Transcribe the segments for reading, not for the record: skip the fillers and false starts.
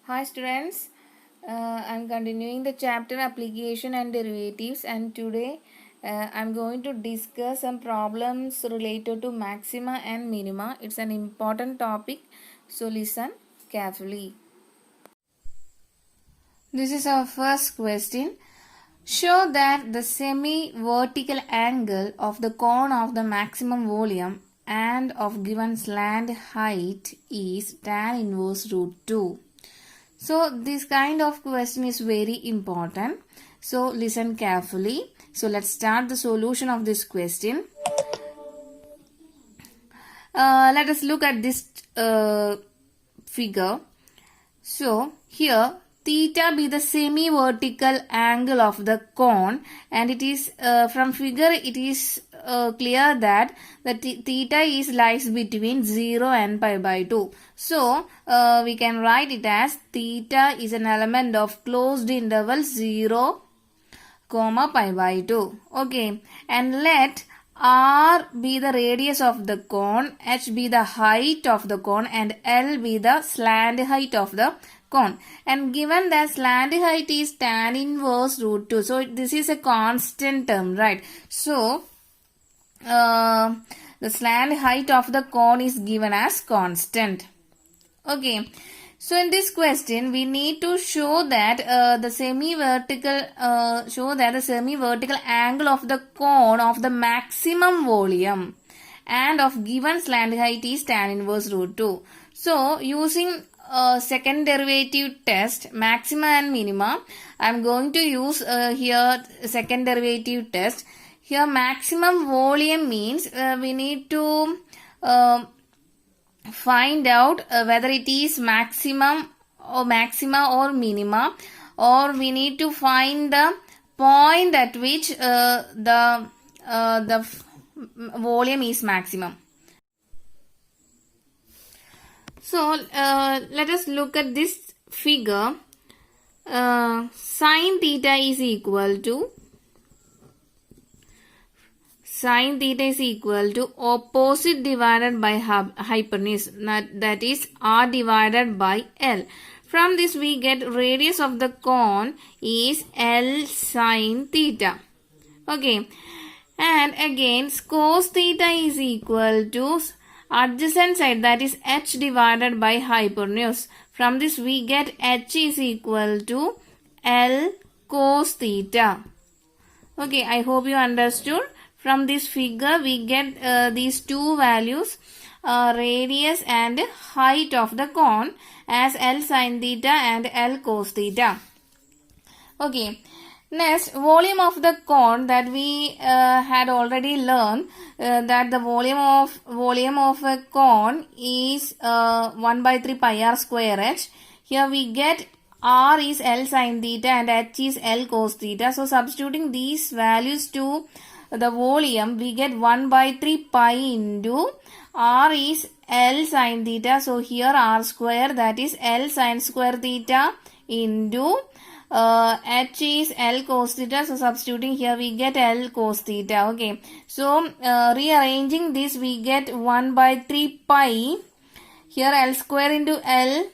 Hi students, I'm continuing the chapter application and derivatives, and today I'm going to discuss some problems related to maxima and minima. It's an important topic, so listen carefully. This is our first question. Show that the semi-vertical angle of the cone of the maximum volume and of given slant height is tan inverse root 2. So this kind of question is very important. So listen carefully. So let's start the solution of this question. Let us look at this figure. So here theta be the semi-vertical angle of the cone, and it is from figure it is clear that the theta is lies between 0 and pi by 2. So we can write it as theta is an element of closed interval 0, pi by 2. Okay, and let R be the radius of the cone, H be the height of the cone, and L be the slant height of the cone. And given that slant height is tan inverse root 2. So this is a constant term, right? So the slant height of the cone is given as constant. Okay. So in this question, we need to show that the semi-vertical angle of the cone of the maximum volume and of given slant height is tan inverse root 2. So using second derivative test, maxima and minima, I am going to use here second derivative test. Here maximum volume means we need to find out whether it is maxima or minima, or we need to find the point at which the volume is maximum. So let us look at this figure. Sin theta is equal to opposite divided by hypotenuse, that is R divided by L. From this we get radius of the cone is L sin theta. Okay, and again cos theta is equal to adjacent side, that is H divided by hypotenuse. From this we get H is equal to L cos theta. Okay, I hope you understood. From this figure we get these two values, radius and height of the cone, as L sin theta and L cos theta. Okay. Next, volume of the cone, that we had already learned that the volume of a cone is 1 by 3 pi r square h. Here we get R is L sin theta and H is L cos theta. So substituting these values to the volume, we get 1 by 3 pi into R is L sin theta. So here R square, that is L sin square theta, into H is L cos theta. So substituting here we get L cos theta. Okay. So rearranging this we get 1 by 3 pi. Here L square into L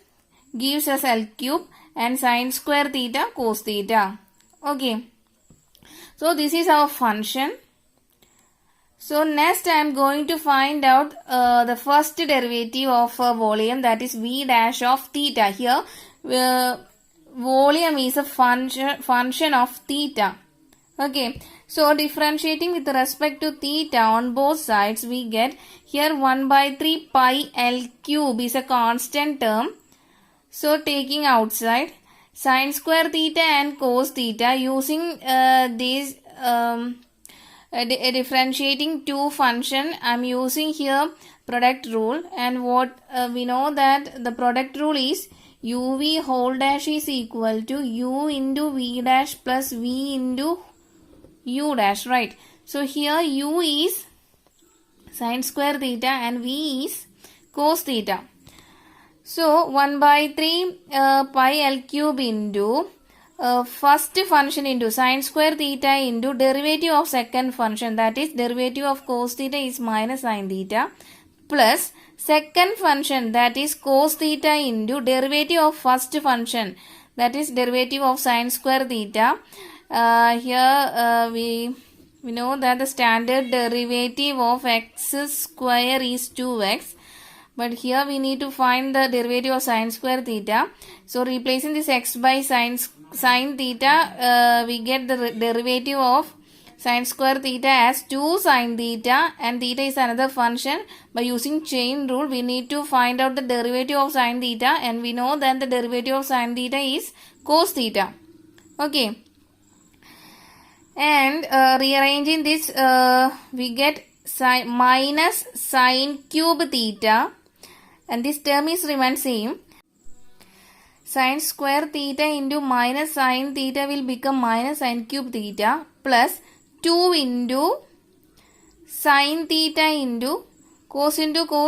gives us L cube, and sin square theta cos theta. Okay. So this is our function. So next I am going to find out the first derivative of volume, that is V dash of theta. Here volume is a function of theta. Okay. So differentiating with respect to theta on both sides, we get here 1 by 3 pi L cube is a constant term. So taking outside sin square theta and cos theta, using these differentiating two function, I am using here product rule, and what we know that the product rule is uv whole dash is equal to u into v dash plus v into u dash, right? So here u is sin square theta and v is cos theta. So 1 by 3 pi L cube into first function into sin square theta into derivative of second function, that is derivative of cos theta is minus sin theta, plus second function, that is cos theta, into derivative of first function, that is derivative of sine square theta. Here we know that the standard derivative of x square is 2x. But here we need to find the derivative of sine square theta. So replacing this x by sine theta, we get the derivative of sine square theta as 2 sine theta, and theta is another function. By using chain rule, we need to find out the derivative of sine theta, and we know that the derivative of sine theta is cos theta. Okay. And rearranging this, we get minus sine cube theta, and this term is remain same. Sine square theta into minus sine theta will become minus sine cube theta, plus 2 into sine theta into cos,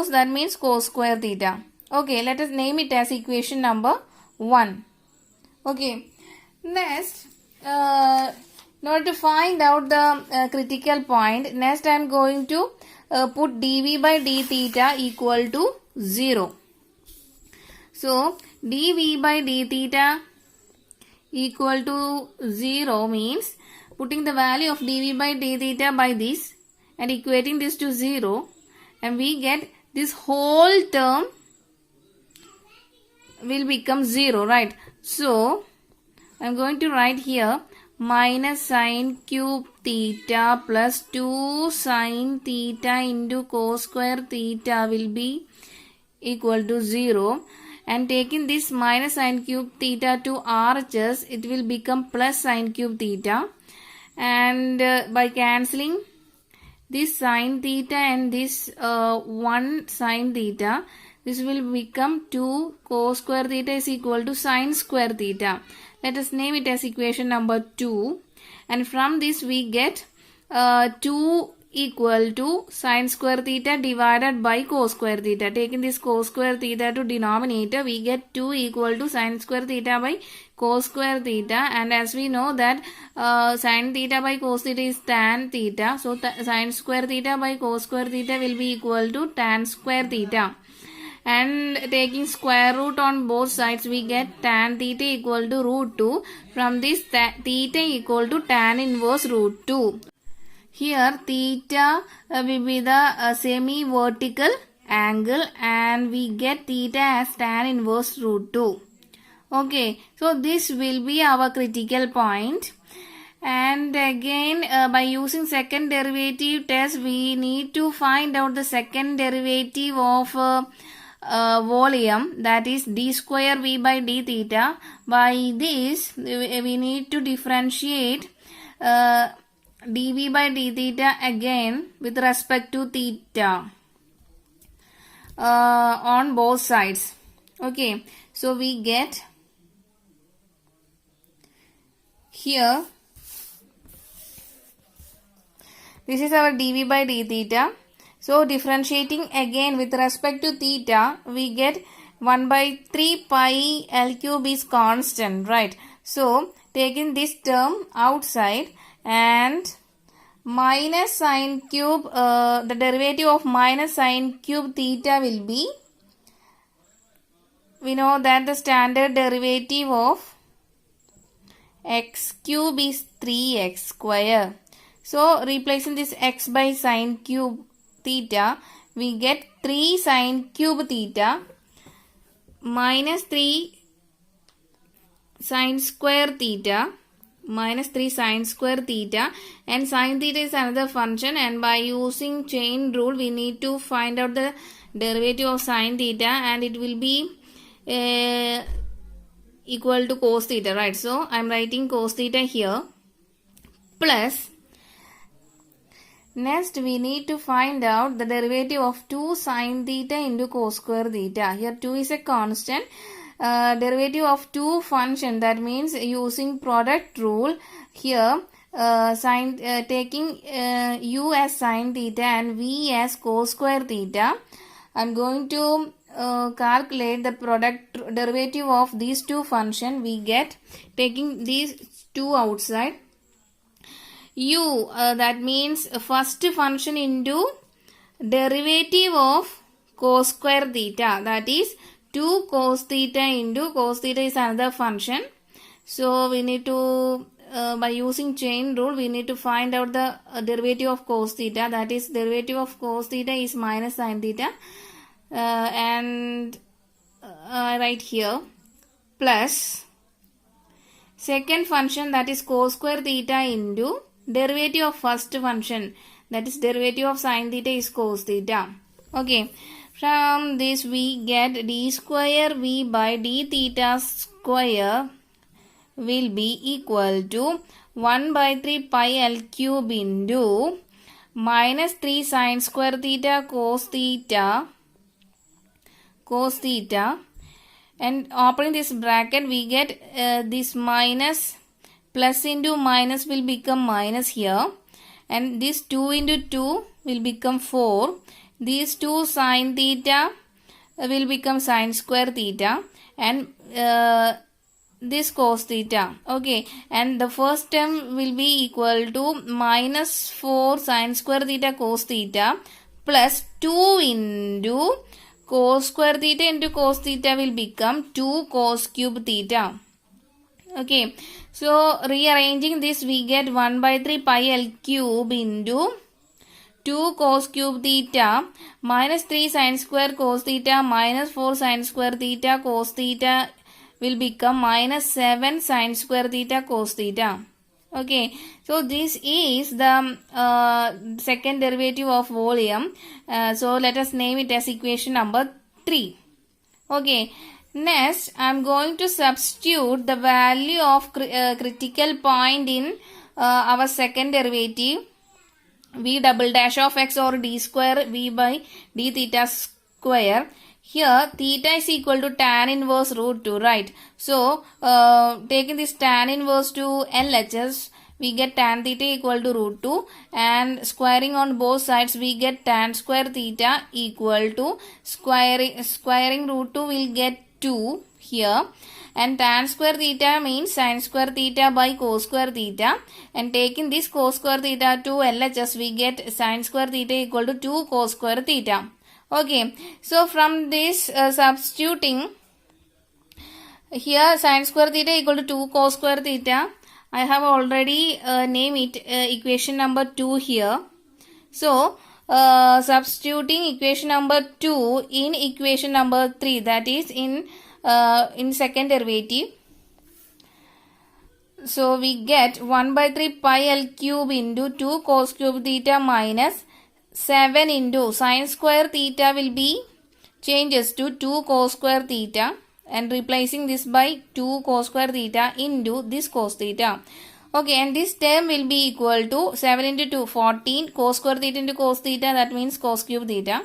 that means cos square theta. Okay, let us name it as equation number 1. Okay, next, in order to find out the critical point, next I am going to put dv by d theta equal to 0. So, dv by d theta equal to 0 means putting the value of dv by d theta by this and equating this to 0, and we get this whole term will become 0, right? So, I am going to write here minus sine cube theta plus 2 sine theta into cos square theta will be equal to 0. And taking this minus sine cube theta to RHS, it will become plus sine cube theta. And by cancelling this sine theta and this 1 sine theta, this will become 2 cos square theta is equal to sine square theta. Let us name it as equation number 2. And from this we get 2 equal to sine square theta divided by cos square theta. Taking this cos square theta to denominator, we get 2 equal to sine square theta by cos square theta. And as we know that sine theta by cos theta is tan theta. So sine square theta by cos square theta will be equal to tan square theta. And taking square root on both sides, we get tan theta equal to root 2. From this, theta equal to tan inverse root 2. Here theta will be the semi-vertical angle, and we get theta as tan inverse root 2. Okay, so this will be our critical point. And again, by using second derivative test, we need to find out the second derivative of volume, that is d square v by d theta. By this, we need to differentiate dv by d theta again with respect to theta on both sides. Okay, so we get here, this is our dv by d theta. So differentiating again with respect to theta, we get 1 by 3 pi L cube is constant, right? So taking this term outside, and minus sine cube, the derivative of minus sine cube theta will be, we know that the standard derivative of x cube is 3x square. So replacing this x by sine cube theta, we get 3 sine cube theta minus 3 sine square theta minus 3 sine square theta, and sine theta is another function, and by using chain rule we need to find out the derivative of sine theta, and it will be equal to cos theta, right? So I am writing cos theta here, plus next we need to find out the derivative of 2 sine theta into cos square theta. Here 2 is a constant. Derivative of 2 function, that means using product rule, here taking u as sine theta and v as cos square theta, I am going to calculate the product derivative of these 2 function. We get, taking these 2 outside, that means first function into derivative of cos square theta, that is 2 cos theta into cos theta is another function. So we need to by using chain rule we need to find out the derivative of cos theta, that is derivative of cos theta is minus sin theta, and right here plus second function, that is cos square theta into derivative of first function, that is derivative of sin theta is cos theta. Okay, from this we get d square v by d theta square will be equal to 1 by 3 pi l cube into minus 3 sin square theta cos theta, and opening this bracket we get this minus plus into minus will become minus here, and this 2 into 2 will become 4. These 2 sin theta will become sin square theta, and this cos theta. Okay, and the first term will be equal to minus 4 sin square theta cos theta plus 2 into cos square theta into cos theta will become 2 cos cube theta. Okay, so rearranging this we get 1 by 3 pi l cube into 2 cos cube theta minus 3 sin square cos theta minus 4 sin square theta cos theta will become minus 7 sin square theta cos theta. Okay, so this is the second derivative of volume. So let us name it as equation number 3. Okay, next I am going to substitute the value of critical point in our second derivative, v double dash of x or d square v by d theta square. Here theta is equal to tan inverse root 2, right? So taking this tan inverse to LHS, we get tan theta equal to root 2, and squaring on both sides we get tan square theta equal to squaring root 2 will get 2 here, and tan square theta means sin square theta by cos square theta, and taking this cos square theta to LHS we get sin square theta equal to 2 cos square theta. Okay, so from this substituting here sin square theta equal to 2 cos square theta, I have already named it equation number 2 here. So substituting equation number 2 in equation number 3, that is in second derivative. So we get 1 by 3 pi l cube into 2 cos cube theta minus 7 into sin square theta will be changes to 2 cos square theta, and replacing this by 2 cos square theta into this cos theta. Okay, and this term will be equal to 7 into 2, 14 cos square theta into cos theta, that means cos cube theta.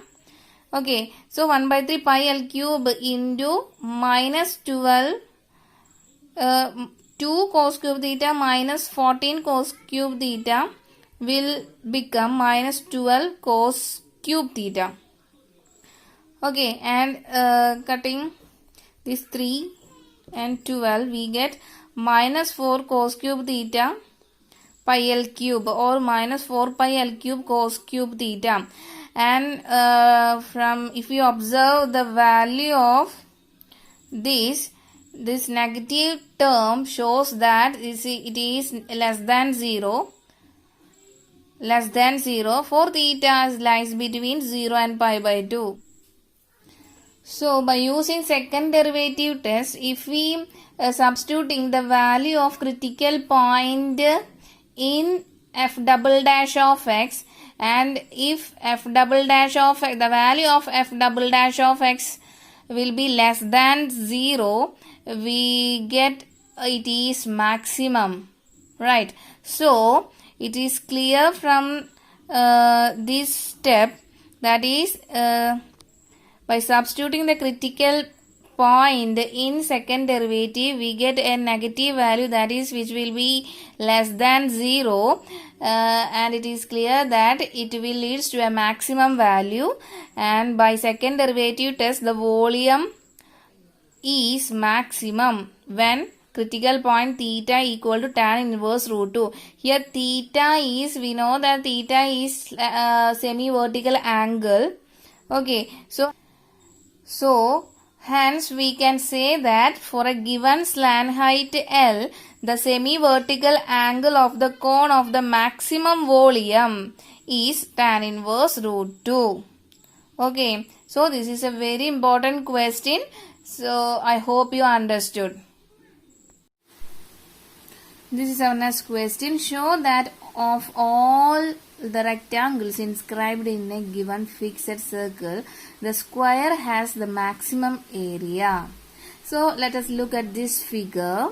Okay, so 1 by 3 pi l cube into minus 12 2 cos cube theta minus 14 cos cube theta will become minus 12 cos cube theta. Okay, and cutting this 3 and 12 we get minus 4 cos cube theta pi l cube, or minus 4 pi l cube cos cube theta, and from if you observe the value of this negative term shows that it is less than 0, for theta lies between 0 and pi by 2. So by using second derivative test, if we substituting the value of critical point in f double dash of x, and if f double dash of x, the value of f double dash of x will be less than 0, we get it is maximum, right? So it is clear from this step, that is by substituting the critical point in second derivative we get a negative value, that is which will be less than 0, and it is clear that it will leads to a maximum value, and by second derivative test the volume is maximum when critical point theta equal to tan inverse root 2. Here theta is, we know that theta is semi-vertical angle. Okay, so So, hence we can say that for a given slant height L, the semi-vertical angle of the cone of the maximum volume is tan inverse root 2. Okay, so this is a very important question. So, I hope you understood. This is our next question. Show that of all the rectangles inscribed in a given fixed circle, the square has the maximum area. So let us look at this figure.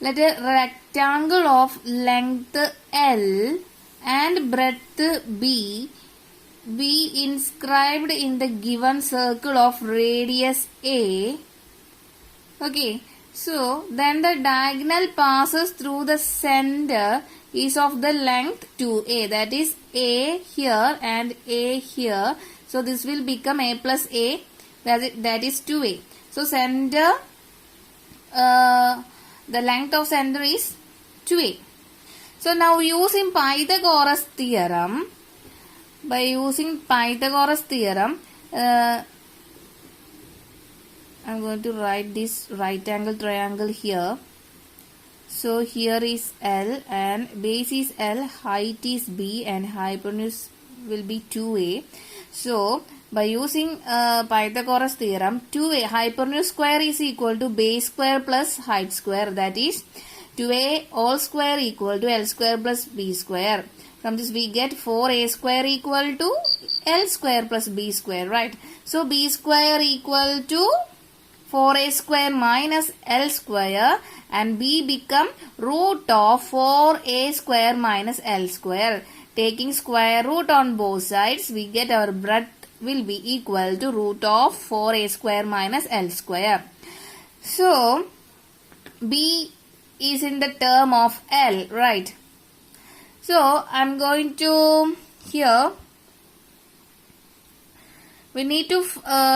Let a rectangle of length L and breadth B be inscribed in the given circle of radius A. Okay. So, then the diagonal passes through the center is of the length 2a. That is a here and a here. So, this will become a plus a. That is 2a. So, center, the length of center is 2a. So, now using Pythagoras theorem, I'm going to write this right angle triangle here. So here is L and base is L, height is B and hypotenuse will be 2a. So by using Pythagoras theorem, 2a hypotenuse square is equal to base square plus height square, that is 2a all square equal to L square plus B square. From this we get 4a square equal to L square plus B square, right? So B square equal to 4a square minus L square and B become root of 4a square minus L square. Taking square root on both sides, we get our breadth will be equal to root of 4a square minus L square. So, B is in the term of L, right? So, I'm going to here. We need to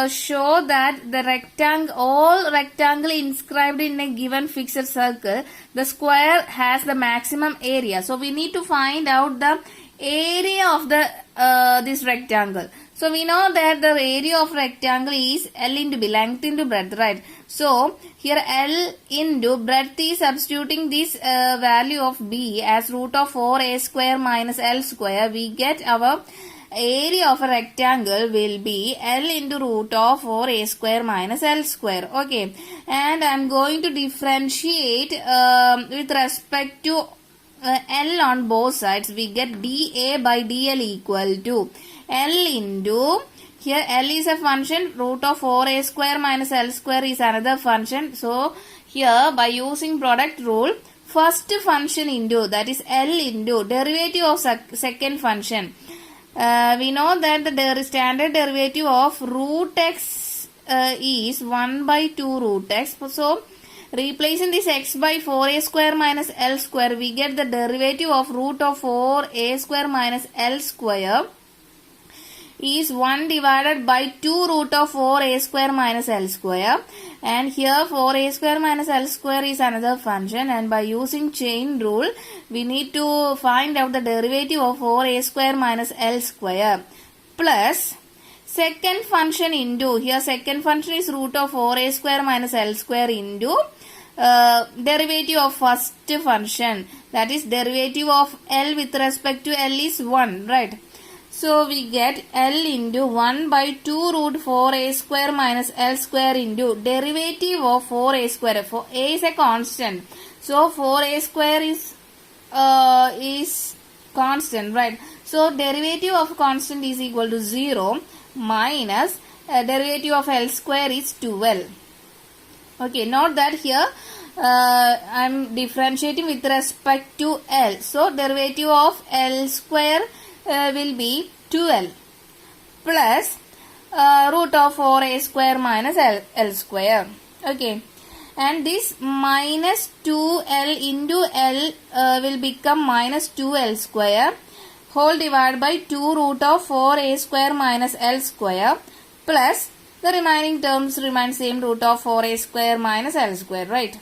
show that the all rectangle inscribed in a given fixed circle, the square has the maximum area. So we need to find out the area of the this rectangle. So we know that the area of rectangle is L into B, length into breadth, right? So here L into breadth is substituting this value of B as root of 4a square minus L square. We get our area of a rectangle will be L into root of 4a square minus L square. Okay. And I am going to differentiate with respect to L on both sides. We get dA by dL equal to L into, here L is a function, root of 4a square minus L square is another function. So here by using product rule, first function into, that is L into derivative of second function. We know that the standard derivative of root x is 1 by 2 root x. So, replacing this x by 4a square minus L square, we get the derivative of root of 4a square minus L square is 1 divided by 2 root of 4a square minus L square. And here 4a square minus L square is another function, and by using chain rule we need to find out the derivative of 4a square minus L square plus second function into, here second function is root of 4a square minus L square into derivative of first function, that is derivative of L with respect to L is 1, right? So we get L into 1 by 2 root 4a square minus L square into derivative of 4a square. For a is a constant. So 4a square is constant, right? So derivative of constant is equal to 0 minus derivative of L square is 12. Okay, note that here I am differentiating with respect to L. So derivative of L square will be 2L plus root of 4a square minus L square. Okay. And this minus 2L into L will become minus 2L square whole divided by 2 root of 4a square minus L square plus the remaining terms remain same, root of 4a square minus L square, right?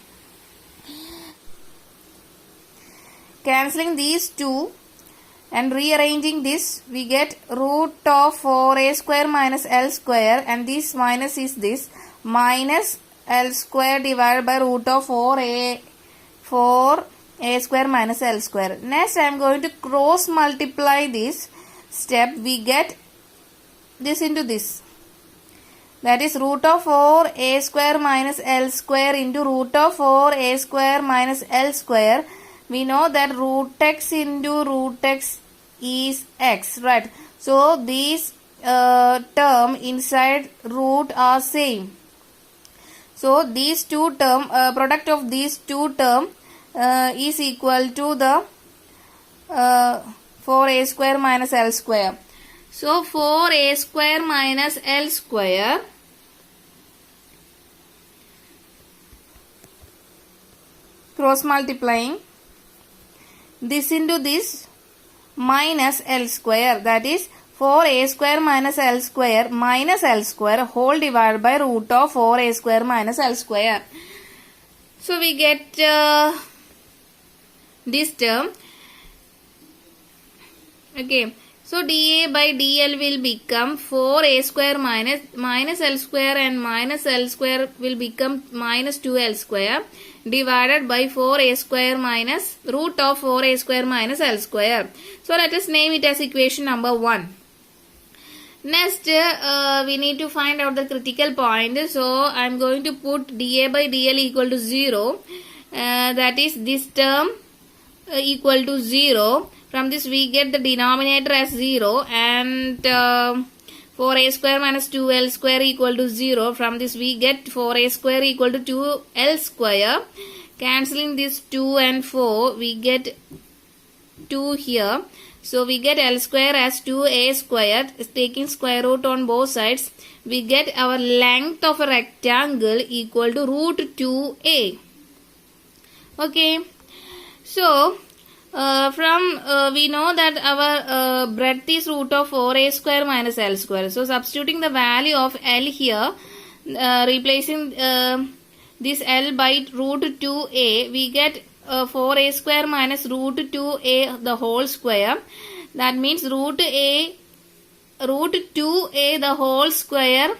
Cancelling these two, And rearranging this, we get root of 4a square minus L square, and this minus is this, minus L square divided by root of 4a square minus L square. Next, I am going to cross multiply this step. We get this into this. That is root of 4a square minus L square into root of 4a square minus L square. We know that root x into root x is x, right? So these term inside root are same. So these two term, product of these two term is equal to the 4a square minus L square. So 4a square minus L square cross multiplying this into this minus L square, that is 4a square minus L square whole divided by root of 4a square minus L square. So we get this term. Okay. So dA by dL will become 4a square minus L square, and minus L square will become minus 2L square divided by 4a square minus root of 4a square minus L square. So let us name it as equation number 1. Next, we need to find out the critical point. So I am going to put dA by dL equal to 0. That is this term equal to 0. From this we get the denominator as 0, and 4a square minus 2L square equal to 0. From this we get 4a square equal to 2L square. Cancelling this 2 and 4, we get 2 here. So we get L square as 2a square. Taking square root on both sides, we get our length of a rectangle equal to root 2a. Okay. So we know that our breadth is root of 4a square minus L square. So substituting the value of L here, replacing this L by root 2a, we get 4a square minus root 2a the whole square. That means root 2a the whole square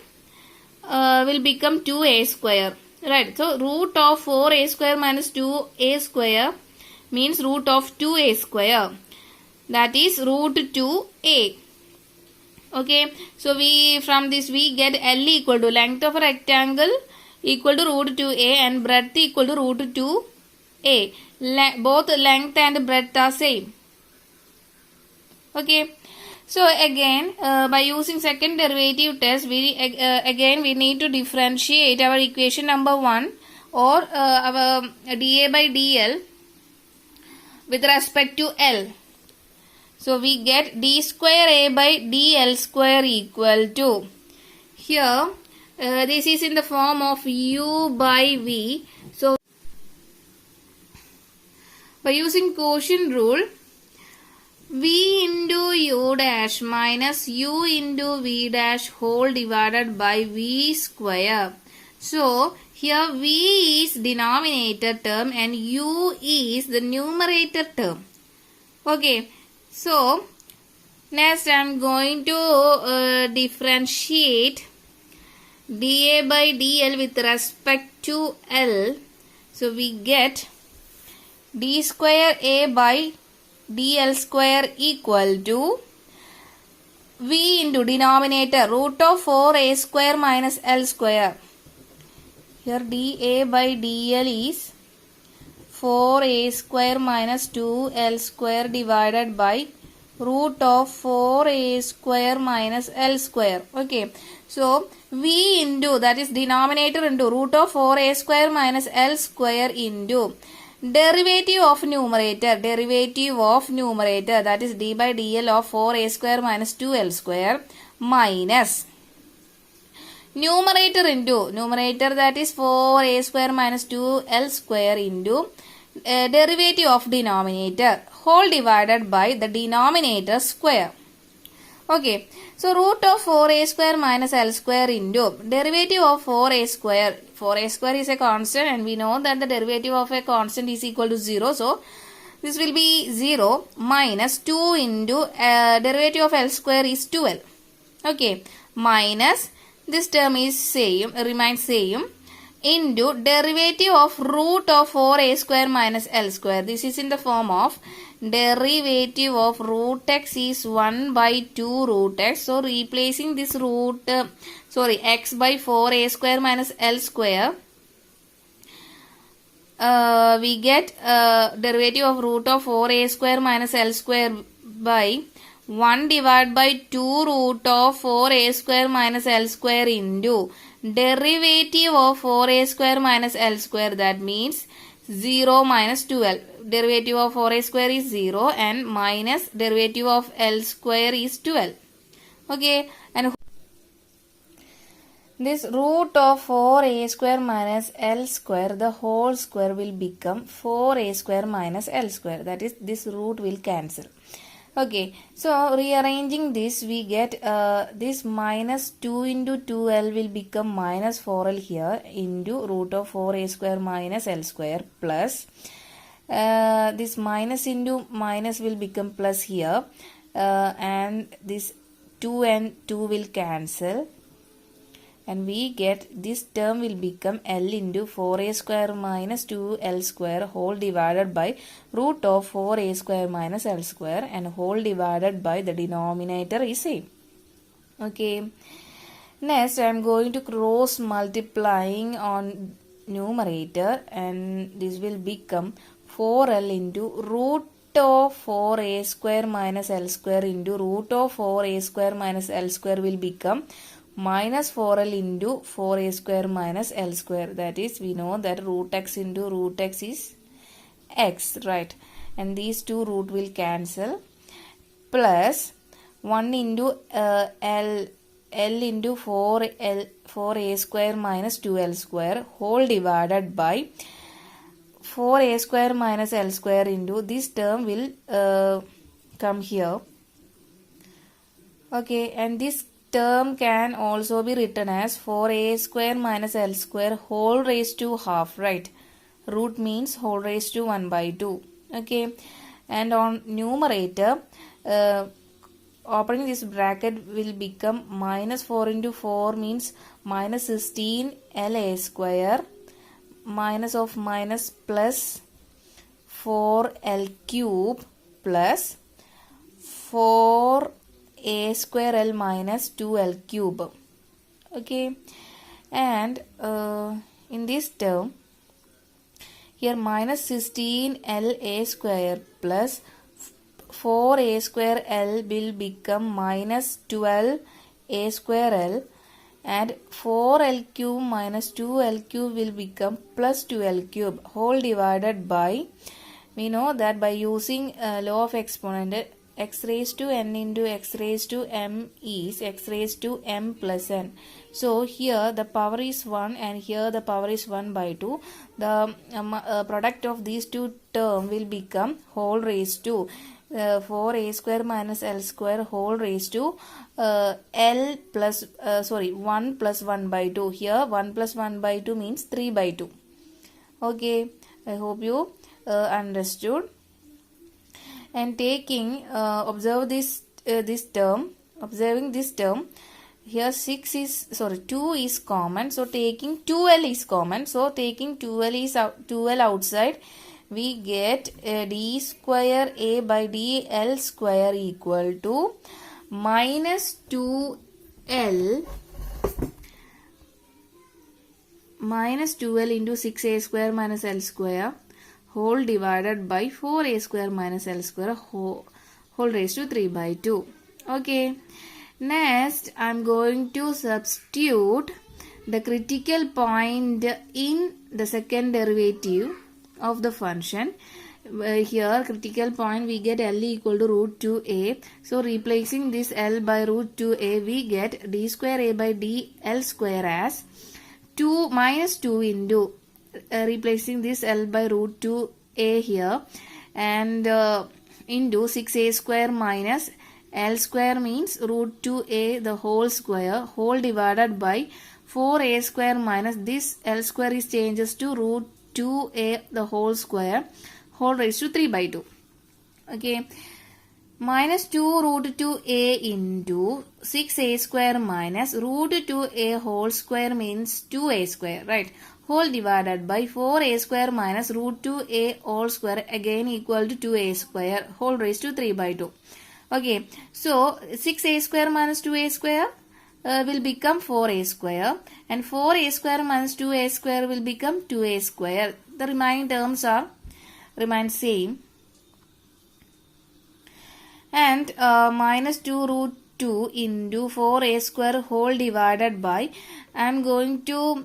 will become 2a square. Right. So root of 4a square minus 2a square means root of 2a square, that is root 2a. Okay, so from this we get L equal to length of a rectangle equal to root 2a and breadth equal to root 2a. Both length and breadth are same. Okay, so again by using second derivative test, we need to differentiate our equation number 1 or our dA by dL with respect to L. So we get d square A by dL square equal to, here this is in the form of U by V. So by using quotient rule, V into U dash minus U into V dash whole divided by V square. So here V is denominator term and U is the numerator term. Okay. So next I am going to differentiate dA by dL with respect to L. So we get d square A by dL square equal to V into denominator root of 4a square minus L square. Here dA by dL is 4a square minus 2L square divided by root of 4a square minus L square. Okay. So V into, that is denominator, into root of 4a square minus L square into derivative of numerator, that is d by dL of 4a square minus 2L square minus numerator into numerator, that is 4a square minus 2L square into derivative of denominator whole divided by the denominator square. Okay. So root of 4a square minus L square into derivative of 4a square. 4a square is a constant and we know that the derivative of a constant is equal to 0. So this will be 0 minus 2 into derivative of L square is 12. Okay, minus this term is same, remains same, into derivative of root of 4a square minus L square. This is in the form of derivative of root x is 1 by 2 root x. So replacing this x by 4a square minus L square, we get derivative of root of 4a square minus L square by 1 divided by 2 root of 4a square minus L square into derivative of 4a square minus L square, that means 0 minus 12. Derivative of 4a square is 0 and minus derivative of L square is 12. Okay, and this root of 4a square minus L square, the whole square will become 4a square minus L square. That is, this root will cancel. Okay, so rearranging this, we get this minus 2 into 2L will become minus 4L here into root of 4a square minus L square plus this minus into minus will become plus here and this 2 and 2 will cancel. And we get this term will become L into 4a square minus 2L square whole divided by root of 4a square minus L square, and whole divided by the denominator is same. Okay. Next, I am going to cross multiplying on numerator, and this will become 4L into root of 4a square minus L square into root of 4a square minus L square will become minus 4L into 4a square minus L square. That is, we know that root x into root x is x, right? And these two root will cancel, plus 1 into L into 4a square minus 2L square whole divided by 4a square minus L square into this term will come here. Okay, and this term can also be written as 4a square minus L square whole raised to half, right? Root means whole raised to 1 by 2. Okay, and on numerator, opening this bracket will become minus 4 into 4 means minus 16 LA square minus of minus plus 4L cube plus 4a square L minus 2L cube. Okay, and in this term here minus 16 LA square plus 4a square L will become minus 12a square L, and 4L cube minus 2L cube will become plus 2L cube whole divided by, we know that by using law of exponent, x raised to n into x raised to m is x raised to m plus n. So here the power is 1 and here the power is 1 by 2. The product of these two terms will become whole raised to 4a square minus L square whole raised to L plus 1 plus 1 by 2. Here 1 plus 1 by 2 means 3 by 2. Okay, I hope you understood. And taking observing this term, here 2 is common, so taking 2L is common, so taking 2L outside, we get d square a by dl square equal to minus 2L into 6a square minus L square whole divided by 4a square minus L square whole raised to 3 by 2. Okay, next I am going to substitute the critical point in the second derivative of the function. Here critical point we get L equal to root 2a. So replacing this L by root 2a, we get d square a by dl square as 2 minus 2 into replacing this L by root 2a here, and into 6a square minus L square means root 2a the whole square whole divided by 4a square minus this L square is changes to root 2a the whole square whole raised to 3 by 2. Okay. Minus 2 root 2a into 6a square minus root 2a whole square means 2a square, right? Whole divided by 4a square minus root 2a whole square again equal to 2a square whole raised to 3 by 2. Okay, so 6a square minus 2a square will become 4a square, and 4a square minus 2a square will become 2a square. The remaining terms remain same. And minus 2 root 2 into 4a square whole divided by, I am going to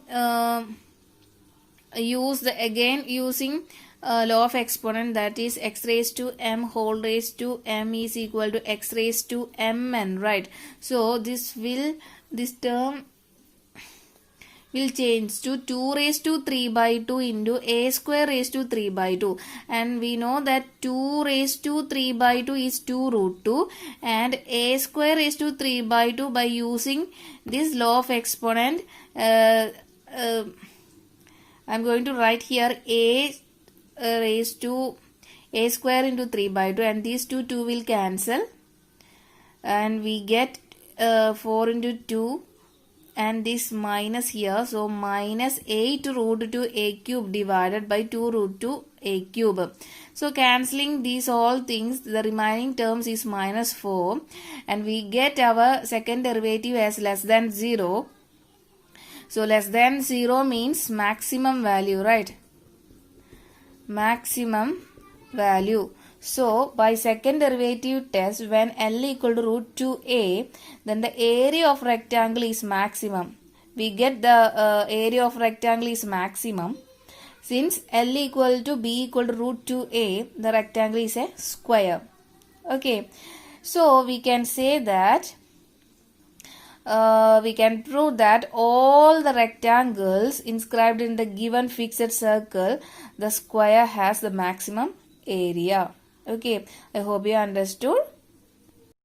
using law of exponent, that is x raised to m whole raised to m is equal to x raised to mn, right? So this term will change to 2 raised to 3 by 2 into a square raised to 3 by 2, and we know that 2 raised to 3 by 2 is 2 root 2, and a square raised to 3 by 2, by using this law of exponent, I am going to write here a raised to a square into 3 by 2, and these two will cancel, and we get 4 into 2 and this minus here, so minus 8 root 2 a cube divided by 2 root 2 a cube. So cancelling these all things, the remaining terms is minus 4, and we get our second derivative as less than 0. So less than 0 means maximum value, right? Maximum value. So by second derivative test, when L equal to root 2a, then the area of rectangle is maximum. We get the area of rectangle is maximum. Since L equal to b equal to root 2a, the rectangle is a square. Okay. So we can say that we can prove that all the rectangles inscribed in the given fixed circle, the square has the maximum area. Okay, I hope you understood.